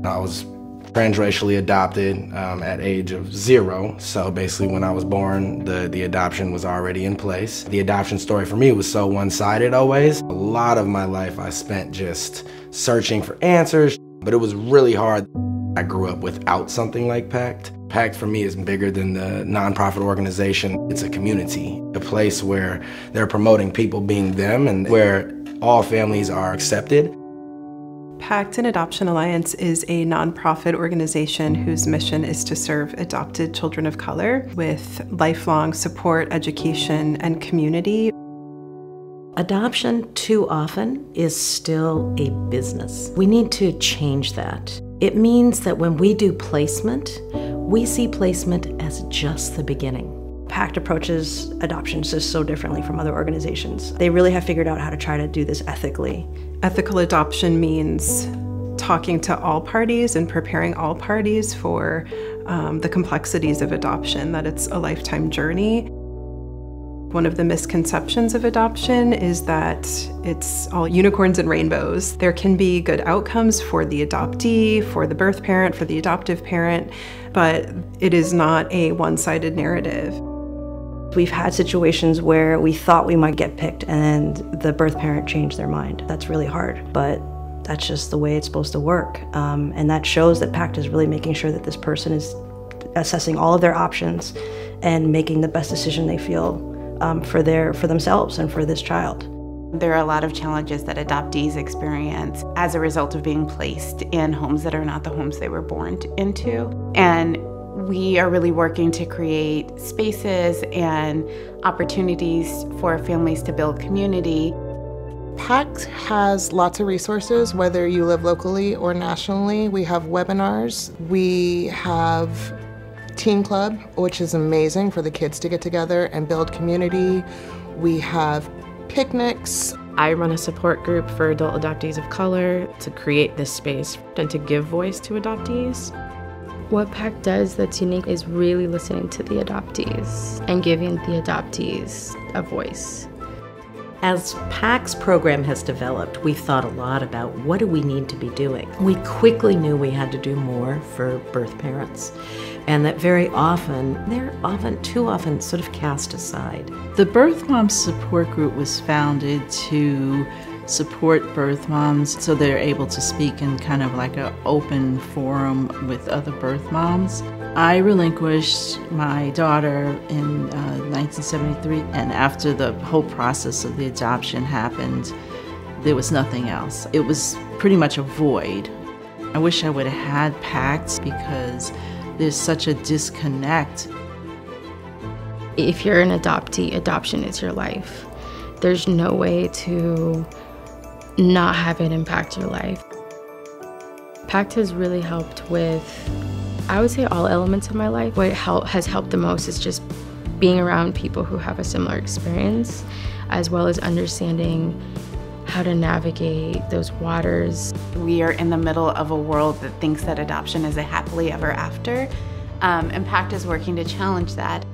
I was transracially adopted at age of 0. So basically when I was born, the adoption was already in place. The adoption story for me was so one-sided always. A lot of my life I spent just searching for answers, but it was really hard. I grew up without something like Pact. Pact for me is bigger than the nonprofit organization. It's a community, a place where they're promoting people being them and where all families are accepted. Pact and Adoption Alliance is a nonprofit organization whose mission is to serve adopted children of color with lifelong support, education, and community. Adoption too often is still a business. We need to change that. It means that when we do placement, we see placement as just the beginning. Pact approaches adoptions just so differently from other organizations. They really have figured out how to try to do this ethically. Ethical adoption means talking to all parties and preparing all parties for the complexities of adoption, that it's a lifetime journey. One of the misconceptions of adoption is that it's all unicorns and rainbows. There can be good outcomes for the adoptee, for the birth parent, for the adoptive parent, but it is not a one-sided narrative. We've had situations where we thought we might get picked and the birth parent changed their mind. That's really hard, but that's just the way it's supposed to work. And that shows that Pact is really making sure that this person is assessing all of their options and making the best decision they feel for themselves and for this child. There are a lot of challenges that adoptees experience as a result of being placed in homes that are not the homes they were born into. And we are really working to create spaces and opportunities for families to build community. Pact has lots of resources, whether you live locally or nationally. We have webinars. We have Teen Club, which is amazing for the kids to get together and build community. We have picnics. I run a support group for adult adoptees of color to create this space and to give voice to adoptees. What Pact does that's unique is really listening to the adoptees and giving the adoptees a voice. As Pact's program has developed, we've thought a lot about what do we need to be doing. We quickly knew we had to do more for birth parents, and that very often, they're too often sort of cast aside. The Birth Moms Support Group was founded to support birth moms so they're able to speak in kind of like an open forum with other birth moms. I relinquished my daughter in 1973, and after the whole process of the adoption happened, there was nothing else. It was pretty much a void. I wish I would have had Pact because there's such a disconnect. If you're an adoptee, adoption is your life. There's no way to not have it impact your life. Pact has really helped with, I would say, all elements of my life. What has helped the most is just being around people who have a similar experience, as well as understanding how to navigate those waters. We are in the middle of a world that thinks that adoption is a happily ever after, and Pact is working to challenge that.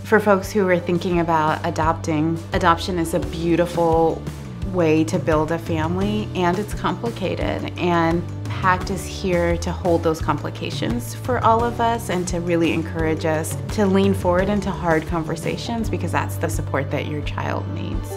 For folks who are thinking about adopting, adoption is a beautiful way to build a family, and it's complicated, and Pact is here to hold those complications for all of us and to really encourage us to lean forward into hard conversations, because that's the support that your child needs.